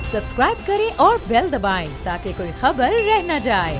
Subscribe करें और bell दबाएं ताकि कोई खबर रह न जाए।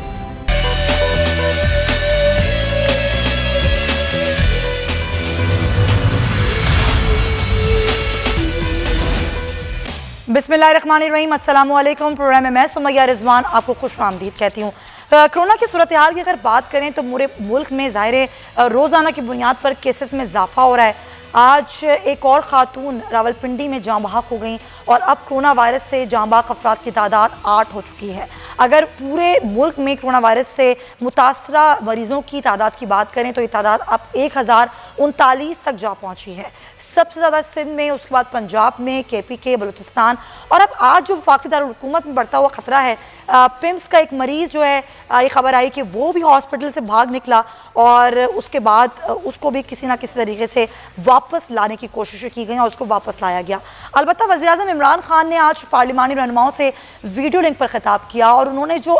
बिस्मिल्लाहिर्रहमानिर्रहीम, अस्सलाम वालेकुम। प्रोग्राम में मैं सुमैया रिजवान आपको खुश आमदीद कहती हूँ। कोरोना की सूरत हाल की अगर बात करें तो पूरे मुल्क में ज़ाहिर रोज़ाना की बुनियाद पर केसेस में इजाफा हो रहा है। आज एक और ख़ातून रावलपिंडी में जाँ बहक हो गई और अब कोरोना वायरस से जाँ बहक अफराद की तादाद 8 हो चुकी है। अगर पूरे मुल्क में कोरोना वायरस से मुतासरा मरीज़ों की तादाद की बात करें तो ये तादाद अब 1039 तक जा पहुँची है। सबसे ज़्यादा सिंध में, उसके बाद पंजाब में, KPK, बलूचिस्तान और अब आज जो वफाकी दारुल हुकूमत में बढ़ता हुआ ख़तरा है। पिम्स का एक मरीज़ जो है, ये खबर आई कि वो भी हॉस्पिटल से भाग निकला और उसके बाद उसको भी किसी ना किसी तरीके से वापस लाने की कोशिश की गई और उसको वापस लाया गया। अलबत्ता वज़ीर-ए-आज़म इमरान खान ने आज पार्लिमानी रहनुमाओं से वीडियो लिंक पर खिताब किया और उन्होंने जो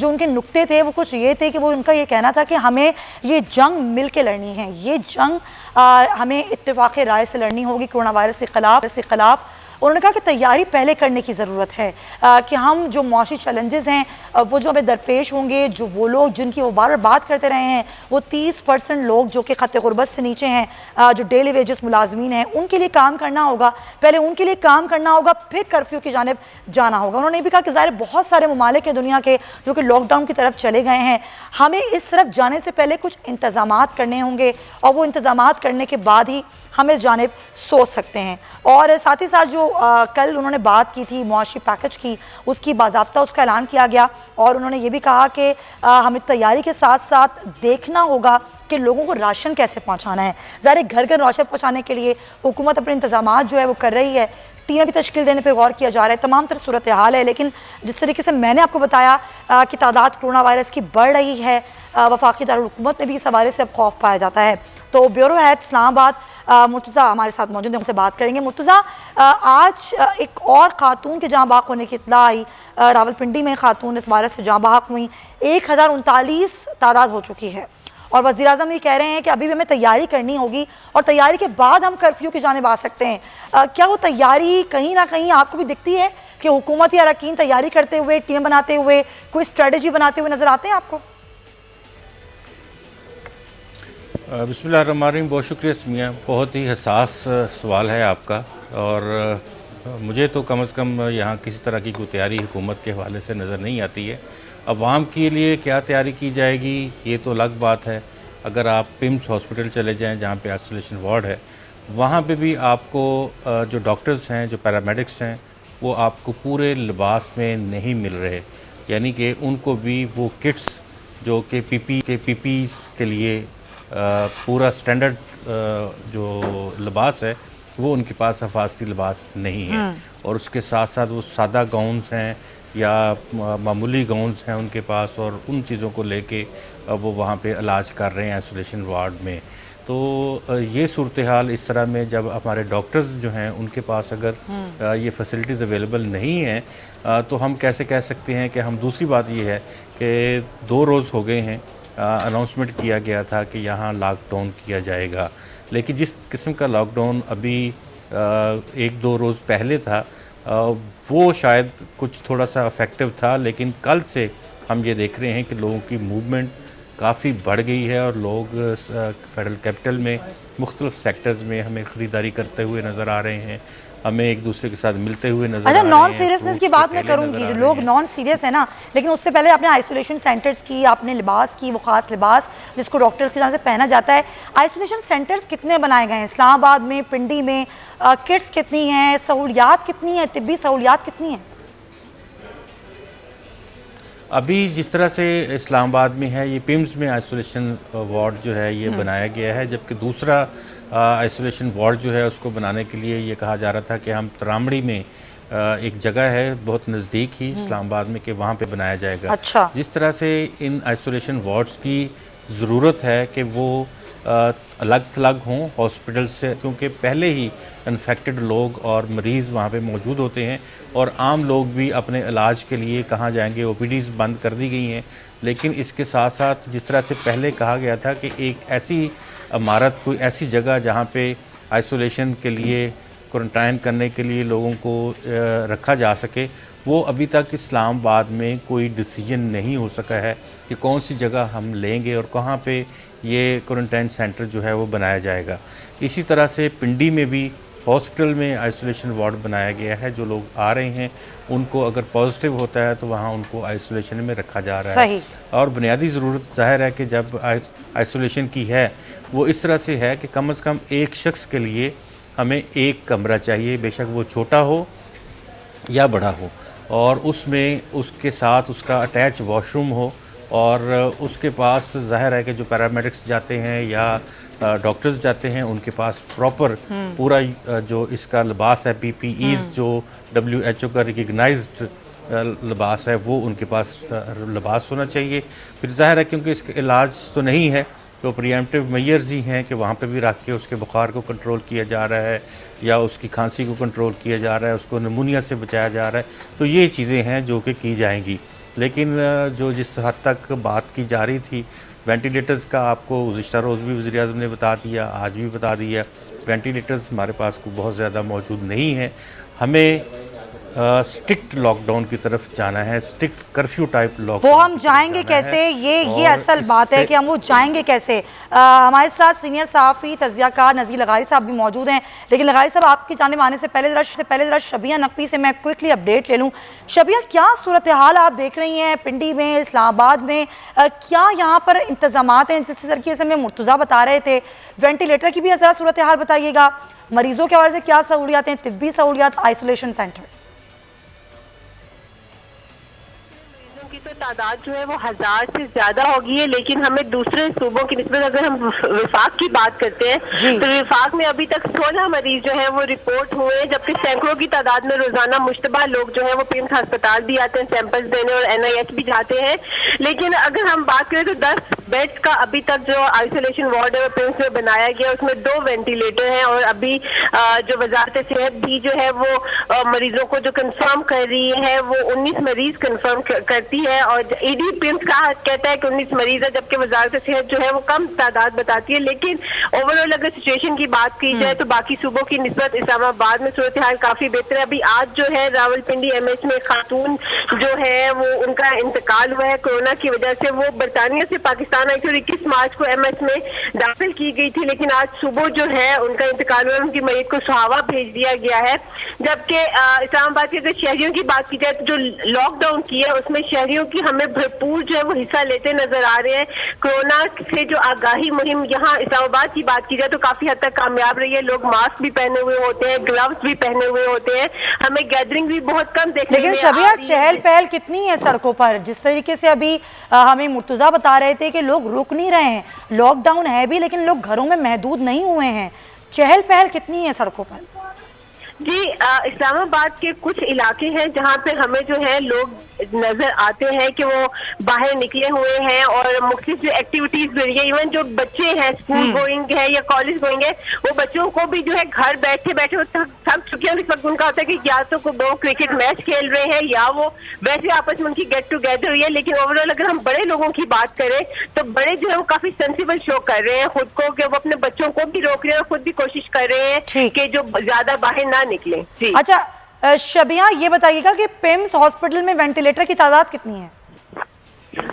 उनके नुक्ते थे वो कुछ ये थे कि वो उनका ये कहना था कि हमें ये जंग मिल के लड़नी है, ये जंग हमें इत्तेफाक राय से लड़नी होगी कोरोना वायरस के खिलाफ। उन्होंने कहा कि तैयारी पहले करने की ज़रूरत है कि हम जो मौशी चैलेंजेस हैं वो जो हमें दरपेश होंगे, जो वो लोग जिनकी वो बार बार बात करते रहे हैं, वो 30% लोग जो कि खत्ते गुरबत से नीचे हैं, जो डेली वेजेस मुलाजमीन हैं, उनके लिए काम करना होगा। पहले उनके लिए काम करना होगा, फिर कर्फ्यू की जानिब जाना होगा। उन्होंने ये भी कहा कि ज़ाहिर बहुत सारे ममालिक हैं दुनिया के जो कि लॉकडाउन की तरफ चले गए हैं, हमें इस तरफ जाने से पहले कुछ इंतज़ामात करने होंगे और वो इंतज़ामात करने के बाद ही हम इस जानिब सोच सकते हैं। और साथ ही साथ जो कल उन्होंने बात की थी मुआशी पैकेज की, उसकी बाज़ाब्ता उसका ऐलान किया गया और उन्होंने ये भी कहा कि हमें तैयारी के साथ साथ देखना होगा कि लोगों को राशन कैसे पहुंचाना है। ज़ाहिर घर घर राशन पहुंचाने के लिए हुकूमत अपने इंतजामात जो है वो कर रही है, टीमें भी तश्कील देने पर गौर किया जा रहा है, तमाम तरह सूरत हाल है। लेकिन जिस तरीके से मैंने आपको बताया कि तादाद कोरोना वायरस की बढ़ रही है, वफाकी दारुल हुकूमत में भी इस हवाले से अब खौफ पाया जाता है। तो ब्यूरो हेड इस्लामाबाद मुर्तज़ा हमारे साथ मौजूद हैं, उनसे बात करेंगे। मुर्तज़ा, आज एक और खातून के जाँ बहक होने की इत्तला आई। रावलपिंडी में खातून इस वायरस से जाँ बहक हुई, 1039 तादाद हो चुकी है और वज़ीर-ए-आज़म ये कह रहे हैं कि अभी भी हमें तैयारी करनी होगी और तैयारी के बाद हम कर्फ्यू की जानिब आ सकते हैं। क्या वो तैयारी कहीं ना कहीं आपको भी दिखती है कि हुकूमत या अरकान तैयारी करते हुए, टीमें बनाते हुए, कोई स्ट्रेटजी बनाते हुए नज़र आते हैं आपको? बिस्मिल्लाहिर्रहमानिर्रहीम, बहुत शुक्रिया समिया, बहुत ही हसास सवाल है आपका। और मुझे तो कम से कम यहाँ किसी तरह की कोई तैयारी हुकूमत के हवाले से नज़र नहीं आती है। अवाम के लिए क्या तैयारी की जाएगी ये तो अलग बात है। अगर आप पिम्स हॉस्पिटल चले जाएं जहाँ पे आइसोलेशन वार्ड है, वहाँ पे भी आपको जो डॉक्टर्स हैं, जो पैरामेडिक्स हैं, वो आपको पूरे लिबास में नहीं मिल रहे। यानी कि उनको भी वो किट्स जो कि पीपीज़ के लिए पूरा स्टैंडर्ड जो लिबास है वो उनके पास हिफाजती लिबास नहीं है। और उसके साथ साथ वो सादा गाउन्स हैं या मामूली गाउन्स हैं उनके पास, और उन चीज़ों को लेके वो वहाँ पे इलाज कर रहे हैं आइसोलेशन वार्ड में। तो ये सूरत हाल इस तरह में जब हमारे डॉक्टर्स जो हैं उनके पास अगर ये फैसिलिटीज़ अवेलेबल नहीं हैं तो हम कैसे कह सकते हैं कि हम। दूसरी बात ये है कि 2 रोज़ हो गए हैं, अनाउंसमेंट किया गया था कि यहाँ लॉकडाउन किया जाएगा, लेकिन जिस किस्म का लॉकडाउन अभी 1-2 रोज़ पहले था वो शायद कुछ थोड़ा सा इफ़ेक्टिव था, लेकिन कल से हम ये देख रहे हैं कि लोगों की मूवमेंट काफ़ी बढ़ गई है और लोग फेडरल कैपिटल में मुख्तलिफ सेक्टर्स में हमें ख़रीदारी करते हुए नज़र आ रहे हैं, हमें एक दूसरे के साथ मिलते हुए नजर आ रहे हैं। नॉन सीरियसनेस की बात मैं करूंगी, लोग नॉन सीरियस है ना, लेकिन उससे पहले आपने आइसोलेशन सेंटर्स की, आपने लिबास की, वो खास लिबास जिसको डॉक्टर्स की तरह से पहना जाता है। आइसोलेशन सेंटर्स कितने बनाए गए हैं इस्लामाबाद में, पिंडी में? किट्स कितनी हैं, सहूलियात कितनी हैं, तिब्बी सहूलियात कितनी हैं? अभी जिस तरह से इस्लामाबाद में है, ये पिम्स में आइसोलेशन वार्ड जो है ये बनाया गया है, जबकि दूसरा आइसोलेशन वार्ड जो है उसको बनाने के लिए ये कहा जा रहा था कि हम तरामड़ी में एक जगह है बहुत नज़दीक ही इस्लामाबाद में कि वहाँ पे बनाया जाएगा। अच्छा। जिस तरह से इन आइसोलेशन वार्ड्स की ज़रूरत है कि वो अलग थलग हों हॉस्पिटल से, क्योंकि पहले ही इन्फेक्टेड लोग और मरीज़ वहाँ पे मौजूद होते हैं और आम लोग भी अपने इलाज के लिए कहाँ जाएंगे। OPDs बंद कर दी गई हैं, लेकिन इसके साथ साथ जिस तरह से पहले कहा गया था कि एक ऐसी इमारत, कोई ऐसी जगह जहाँ पे आइसोलेशन के लिए क्वारंटाइन करने के लिए लोगों को रखा जा सके, वो अभी तक इस्लामाबाद में कोई डिसीजन नहीं हो सका है कि कौन सी जगह हम लेंगे और कहाँ पे ये क्वारंटाइन सेंटर जो है वो बनाया जाएगा। इसी तरह से पिंडी में भी हॉस्पिटल में आइसोलेशन वार्ड बनाया गया है। जो लोग आ रहे हैं उनको अगर पॉजिटिव होता है तो वहाँ उनको आइसोलेशन में रखा जा रहा है। और बुनियादी ज़रूरत ज़ाहिर है कि जब आइसोलेशन की है वो इस तरह से है कि कम से कम एक शख्स के लिए हमें एक कमरा चाहिए, बेशक वो छोटा हो या बड़ा हो, और उसमें उसके साथ उसका अटैच वॉशरूम हो, और उसके पास ज़ाहिर है कि जो पैरामेडिक्स जाते हैं या डॉक्टर्स जाते हैं उनके पास प्रॉपर पूरा जो इसका लिबास है, PPEs जो WHO का रिकग्नाइज्ड लिबास है वो उनके पास लिबास होना चाहिए। फिर ज़ाहिर है क्योंकि इसका इलाज तो नहीं है तो प्रिएम्प्टिव मेजर्स ही हैं कि वहाँ पे भी रख के उसके बुखार को कंट्रोल किया जा रहा है या उसकी खांसी को कंट्रोल किया जा रहा है, उसको निमोनिया से बचाया जा रहा है। तो ये चीज़ें हैं जो कि की जाएंगी। लेकिन जो जिस हद तक बात की जा रही थी वेंटिलेटर्स का, आपको गुज़िश्ता रोज़ भी वज़ीर-ए-आज़म ने बता दिया, आज भी बता दिया, वेंटिलेटर्स हमारे पास को बहुत ज़्यादा मौजूद नहीं है। हमें स्ट्रिक्ट लॉकडाउन की तरफ जाना है, स्ट्रिक्ट कर्फ्यू टाइप लॉकडाउन। वो हम जाएंगे कैसे, ये असल बात है कि हम वो जाएंगे कैसे। हमारे साथ सीनियर सहाफ़ी तज़कियाकार नज़ीर लगारी साहब भी मौजूद हैं। लेकिन लगारी साहब, आपकी जानिब आने से पहले ज़रा शबिया नकवी से मैं क्विकली अपडेट ले लूँ। शबिया, क्या सूरत हाल आप देख रही हैं पिंडी में, इस्लामाबाद में? क्या यहाँ पर इंतज़ामात हैं? जिस तरीके से हमें मुर्तज़ा बता रहे थे, वेंटिलेटर की भी ज़रा सूरत हाल बताइएगा। मरीज़ों के हवाले से क्या सहूलियात हैं, तिब्बी सहूलियात, आइसोलेशन सेंटर? की तो तादाद जो है वो 1000 से ज्यादा होगी है, लेकिन हमें दूसरे सूबों की निस्बत अगर हम विफाक की बात करते हैं तो विफाक में अभी तक 16 मरीज जो है वो रिपोर्ट हुए हैं, जबकि सैकड़ों की तादाद में रोजाना मुश्तबा लोग जो है वो पिम्स अस्पताल भी आते हैं सैंपल्स देने और NIH भी जाते हैं। लेकिन अगर हम बात करें तो 10 बेड्स का अभी तक जो आइसोलेशन वार्ड है वो पिम्स में बनाया गया, उसमें 2 वेंटिलेटर हैं और अभी जो वजारत सेहत भी जो है वो मरीजों को जो कंफर्म कर रही है वो 19 मरीज कंफर्म करती है और ED पिम्स का कहता है कि 19 मरीज है, जबकि वजारत सेहत जो है वो कम तादाद बताती है। लेकिन ओवरऑल अगर सिचुएशन की बात की जाए तो बाकी सूबों की निस्बत इस्लामाबाद में सूरत हाल काफी बेहतर है। अभी आज जो है रावलपिंडी MH में खातून जो है वो उनका इंतकाल हुआ है कोरोना की वजह से। वो बरतानिया से पाकिस्तान आई थी और 21 मार्च को MH में दाखिल की गई थी, लेकिन आज सुबह जो है उनका इंतकाल हुआ, उनकी मरीज को सुहावा भेज दिया गया है। जबकि इस्लामाबाद के अगर शहरियों की बात की जाए तो जो लॉकडाउन की है उसमें शहरियों की हमें भरपूर जो है वो हिस्सा लेते नजर आ रहे हैं। कोरोना से जो आगाही मुहिम यहाँ इस्लामाबाद की बात की जाए तो काफी हद तक कामयाब रही है। लोग मास्क भी पहने हुए होते हैं, ग्लव्स भी पहने हुए होते हैं, हमें गैदरिंग भी बहुत कम देखने लेकिन शबिया, चहल पहल कितनी है सड़कों पर? जिस तरीके से अभी हमें मुर्तज़ा बता रहे थे कि लोग रुक नहीं रहे हैं, लॉकडाउन है भी लेकिन लोग घरों में महदूद नहीं हुए हैं, चहल पहल कितनी है सड़कों पर? जी, इस्लामाबाद के कुछ इलाके हैं जहाँ पे हमें जो है लोग नजर आते हैं कि वो बाहर निकले हुए हैं और मुख्तलिफ एक्टिविटीज हो रही है। इवन जो बच्चे हैं स्कूल गोइंग है या कॉलेज गोइंग है, वो बच्चों को भी जो है घर बैठे बैठे वो थक चुके हैं। इस वक्त उनका होता है कि या तो वो क्रिकेट मैच खेल रहे हैं या वो वैसे आपस में उनकी गेट टुगेदर हुई है। लेकिन ओवरऑल अगर हम बड़े लोगों की बात करें तो बड़े जो है वो काफी सेंसिबल शो कर रहे हैं खुद को, कि वो अपने बच्चों को भी रोक रहे हैं और खुद भी कोशिश कर रहे हैं कि जो ज्यादा बाहर ना निकले। जी अच्छा शबिया, ये बताइएगा कि पिम्स हॉस्पिटल में वेंटिलेटर की तादाद कितनी है?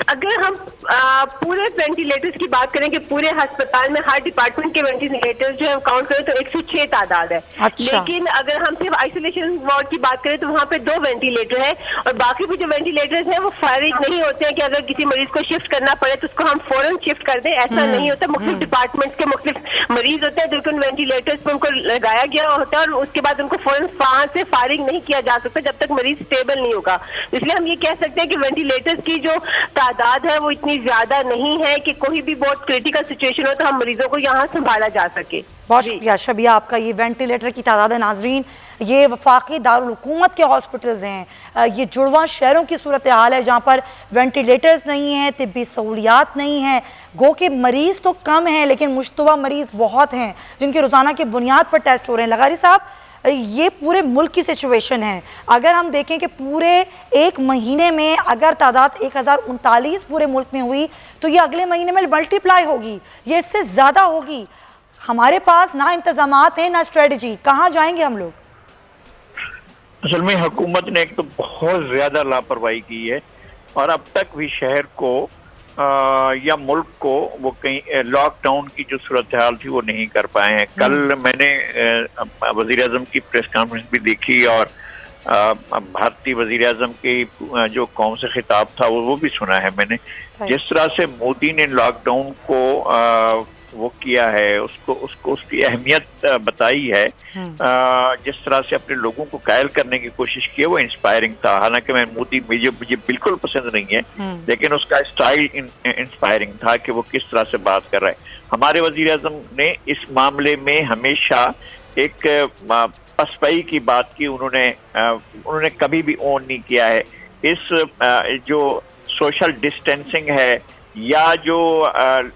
अगर हम पूरे वेंटिलेटर्स की बात करें कि पूरे अस्पताल में हर डिपार्टमेंट के वेंटिलेटर्स जो है काउंट करें तो 106 तादाद है। अच्छा। लेकिन अगर हम सिर्फ आइसोलेशन वार्ड की बात करें तो वहाँ पे 2 वेंटिलेटर है और बाकी भी जो वेंटिलेटर्स हैं वो फारिग नहीं होते हैं कि अगर किसी मरीज को शिफ्ट करना पड़े तो उसको हम फौरन शिफ्ट कर दें, ऐसा नहीं होता। मुख्तलिफ डिपार्टमेंट्स के मुख्तलिफ मरीज होते हैं जिनको वेंटिलेटर्स पर उनको लगाया गया होता है और उसके बाद उनको फौरन वहाँ से फारिग नहीं किया जा सकता जब तक मरीज स्टेबल नहीं होगा। इसलिए हम ये कह सकते हैं कि वेंटिलेटर्स की जो तादाद है वो इतनी ज्यादा नहीं है कि कोई भी बहुत क्रिटिकल सिचुएशन हो तो हम मरीजों को यहाँ संभाला जा सके। बहुत शुक्रिया शबिया आपका। ये वेंटिलेटर की तादाद है नाजरीन, ये वफाकी दारुल हुकूमत के हॉस्पिटल्स हैं, ये जुड़वा शहरों की सूरत हाल है जहाँ पर वेंटिलेटर्स नहीं हैं, तिब्बी सहूलियात नहीं हैं। गो के मरीज़ तो कम हैं लेकिन मुश्तबा मरीज़ बहुत हैं जिनके रोज़ाना की बुनियाद पर टेस्ट हो रहे हैं। लगारी साहब, ये पूरे मुल्क की सिचुएशन है। अगर हम देखें कि पूरे एक महीने में अगर तादाद 1039 पूरे मुल्क में हुई तो ये अगले महीने में मल्टीप्लाई होगी, ये इससे ज़्यादा होगी। ہمارے پاس نہ انتظامات ہیں نہ اسٹریٹجی، کہاں جائیں گے ہم لوگ؟ اصل میں حکومت نے ایک تو بہت زیادہ لاپرواہی کی ہے اور اب تک بھی شہر کو یا ملک کو وہ کہیں لاک ڈاؤن کی جو صورتحال تھی وہ نہیں کر پائے ہیں. کل میں نے وزیر اعظم کی پریس کانفرنس بھی دیکھی اور بھارتی وزیر اعظم کی جو قوم سے خطاب تھا وہ بھی سنا ہے میں نے. جس طرح سے مودی نے لاک ڈاؤن کو وہ کیا ہے، اس کی اہمیت بتائی ہے، جس طرح سے اپنے لوگوں کو قائل کرنے کی کوشش کی ہے، وہ انسپائرنگ تھا. حالانکہ مودی مجھے بالکل پسند نہیں ہے، لیکن اس کا اسٹائل انسپائرنگ تھا کہ وہ کس طرح سے بات کر رہا ہے. ہمارے وزیر اعظم نے اس معاملے میں ہمیشہ ایک پسپائی کی بات کی. انہوں نے کبھی بھی اون نہیں کیا ہے. اس جو سوشل ڈسٹینسنگ ہے یا جو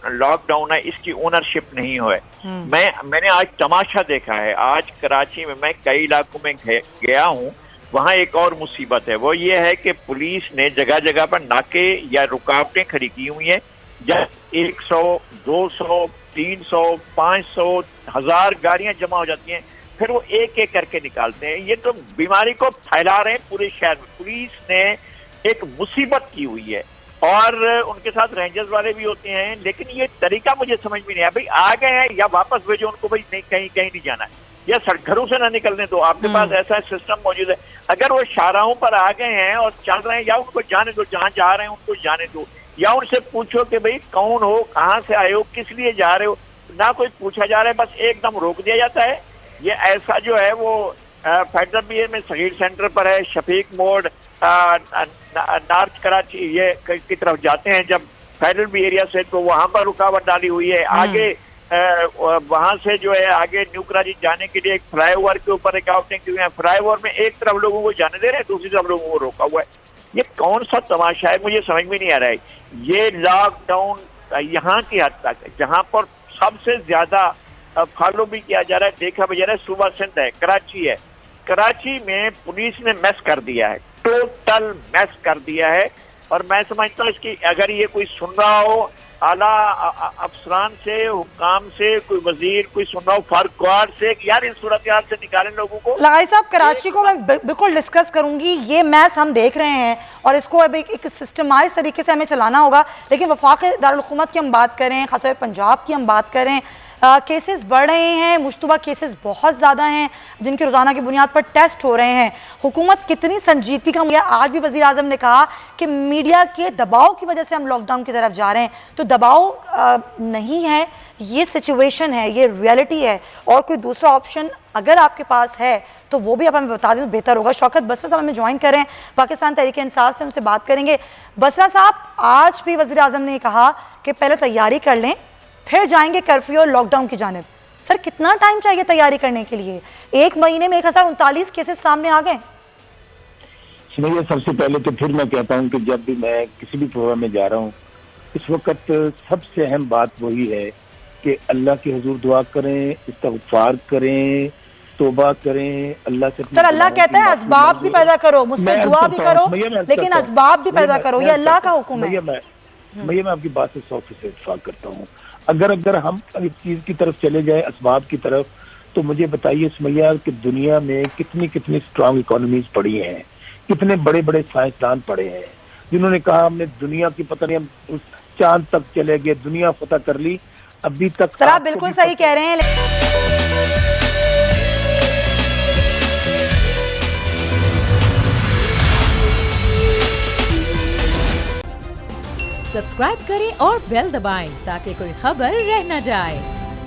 لاک ڈاؤن ہے، اس کی اونرشپ نہیں ہوئے. میں نے آج تماشا دیکھا ہے. آج کراچی میں کئی علاقوں میں گیا ہوں، وہاں ایک اور مصیبت ہے. وہ یہ ہے کہ پولیس نے جگہ جگہ پر ناکے یا رکاوٹیں کھڑی کی ہوئی ہیں. جب 100 200 300 500 1000 گاڑیاں جمع ہو جاتی ہیں، پھر وہ ایک ایک کر کے نکالتے ہیں. یہ تو بیماری کو پھیلا رہے ہیں پورے شہر میں. پولیس نے ایک مصیبت کی ہوئی ہے اور ان کے ساتھ رینجرز والے بھی ہوتے ہیں، لیکن یہ طریقہ مجھے سمجھ میں نہیں آیا. بھائی آ گئے ہیں یا واپس بھیجو ان کو، بھائی نہیں کہیں نہیں جانا ہے، یا گھروں سے نہ نکلنے دو. آپ کے پاس ایسا سسٹم موجود ہے. اگر وہ شاہراہوں پر آ گئے ہیں اور چل رہے ہیں، یا ان کو جانے دو، جہاں جا رہے ہیں ان کو جانے دو، یا ان سے پوچھو کہ بھئی کون ہو، کہاں سے آئے ہو، کس لیے جا رہے ہو. نہ کوئی پوچھا جا رہا ہے، بس ایک دم روک دیا جاتا ہے. یہ ایسا جو ہے وہ فیڈرل بی اے میں صغیر سینٹر پر ہے، شفیق موڈ نارتھ کراچی یہ کی طرف جاتے ہیں جب فیڈرل بی ایریا سے، تو وہاں پر رکاوٹ ڈالی ہوئی ہے. آگے وہاں سے جو ہے آگے نیو کراچی جانے کے لیے ایک فلائی اوور کے اوپر رکاوٹیں کی ہوئی ہیں. فلائی اوور میں ایک طرف لوگوں کو جانے دے رہے ہیں، دوسری طرف لوگوں کو روکا ہوا ہے. یہ کون سا تماشا ہے، مجھے سمجھ میں نہیں آ رہا ہے. یہ لاک ڈاؤن یہاں کی حد تک ہے جہاں پر سب سے زیادہ فالو بھی کیا جا رہا ہے، دیکھا بھی جا رہا ہے. صوبہ سندھ ہے، کراچی ہے. کراچی میں پولیس نے میس کر دیا ہے، ٹوٹل میس کر دیا ہے. اور میں سمجھتا ہوں اس کی اگر یہ کوئی سن رہا ہو اعلیٰ افسران سے، حکام سے، کوئی وزیر کوئی سن رہا ہو فارکوار سے، یار اس صورتحال سے نکالیں لوگوں کو. لغائی صاحب کراچی کو میں بالکل ڈسکس کروں گی. یہ میس ہم دیکھ رہے ہیں اور اس کو اب ایک سسٹمائز طریقے سے ہمیں چلانا ہوگا. لیکن وفاق دارالحکومت کی ہم بات کریں، خاص طور پہ پنجاب کی ہم بات کریں، کیسز بڑھ رہے ہیں، مشتبہ کیسز بہت زیادہ ہیں جن کی روزانہ کی بنیاد پر ٹیسٹ ہو رہے ہیں. حکومت کتنی سنجیدگی کا، آج بھی وزیر اعظم نے کہا کہ میڈیا کے دباؤ کی وجہ سے ہم لاک ڈاؤن کی طرف جا رہے ہیں. تو دباؤ نہیں ہے، یہ سچویشن ہے، یہ ریئلٹی ہے. اور کوئی دوسرا آپشن اگر آپ کے پاس ہے تو وہ بھی آپ ہمیں بتا دیں تو بہتر ہوگا. شوکت بسرا صاحب ہمیں جوائن کریں، پاکستان تحریک انصاف سے ان سے بات کریں گے. بسرا صاحب، آج بھی وزیر اعظم نے کہا کہ پہلے تیاری کر لیں پھر جائیں گے کرفیو اور لاک ڈاؤن کی جانب. سر کتنا ٹائم چاہیے تیاری کرنے کے لیے؟ 1 مہینے میں 1039 کیسز سامنے آ گئے. سب سے پہلے تو پھر میں کہتا ہوں کہ جب بھی میں کسی بھی پروگرام میں جا رہا ہوں، اس وقت سب سے اہم بات وہی ہے کہ اللہ کے حضور دعا کریں، استغفار کریں، توبہ کریں اللہ سے. سر اللہ کہتا ہے اسباب بھی پیدا کرو، مجھ سے دعا بھی کرو، لیکن اسباب بھی پیدا کرو، یہ اللہ کا حکم ہے. میں آپ کی بات سے 100% اتفاق کرتا ہوں. اگر ہم اس چیز کی طرف چلے جائیں، اسباب کی طرف، تو مجھے بتائیے سمیہ کہ دنیا میں کتنی اسٹرانگ اکانومیز پڑی ہیں، کتنے بڑے بڑے سائنسدان پڑے ہیں جنہوں نے کہا ہم نے دنیا کی پتہ نہیں ہم چاند تک چلے گئے، دنیا فتح کر لی. ابھی تک سر آپ بالکل صحیح کہہ رہے ہیں. سبسکرائب کریں اور بیل دبائیں تاکہ کوئی خبر رہ نہ جائے.